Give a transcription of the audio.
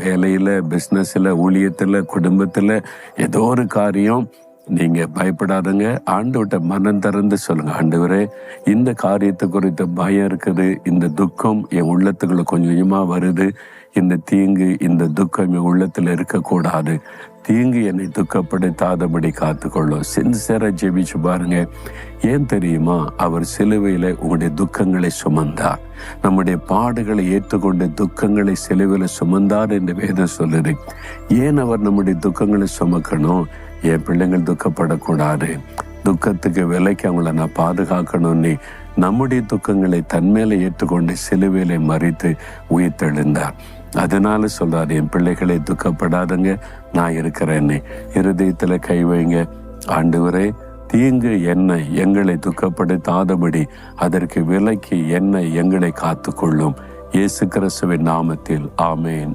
வேலையில், பிஸ்னஸில், ஊழியத்தில், குடும்பத்தில் ஏதோ ஒரு காரியம். நீங்கள் பயப்படாதங்க. ஆண்டவர்கிட்ட மனம் திறந்து சொல்லுங்கள், ஆண்டவரே இந்த காரியத்தை குறித்த பயம் இருக்குது, இந்த துக்கம் என் உள்ளத்துக்குள்ள கொஞ்சம் கொஞ்சமாக வருது, இந்த தீங்கு இந்த துக்கம் என் உள்ளத்தில் இருக்கக்கூடாது, தீங்கு என்னை துக்கப்படுத்தாதபடி காத்துக்கொள்ளும். சின்சியராக ஜெபிச்சு பாருங்க. ஏன் தெரியுமா? அவர் சிலுவையில் உங்களுடைய துக்கங்களை சுமந்தார். நம்முடைய பாடுகளை ஏற்றுக்கொண்டு துக்கங்களை சிலுவையில் சுமந்தார் என்று வேதம் சொல்லுது. ஏன் அவர் நம்முடைய துக்கங்களை சுமக்கணும்? என் பிள்ளைங்கள் துக்கப்படக்கூடாது, துக்கத்துக்கு விலைக்கு அவங்கள நான் பாதுகாக்கணும்னு நம்முடைய துக்கங்களை தன்மேல ஏற்றுக்கொண்டு சிலுவையில மறித்து உயிர்த்தெழுந்தார். அதனால சொல்றாரு, என் பிள்ளைகளை துக்கப்படாதங்க, நான் இருக்கிறேன்னு. இருதயத்துல கை வைங்க. ஆண்டவரே, தீங்கு என்னை எங்களை துக்கப்படுத்தாதபடி அதற்கு விலைக்கு என்னை எங்களை காத்துக்கொள்ளும். இயேசு கிறிஸ்துவின் நாமத்தில் ஆமேன்.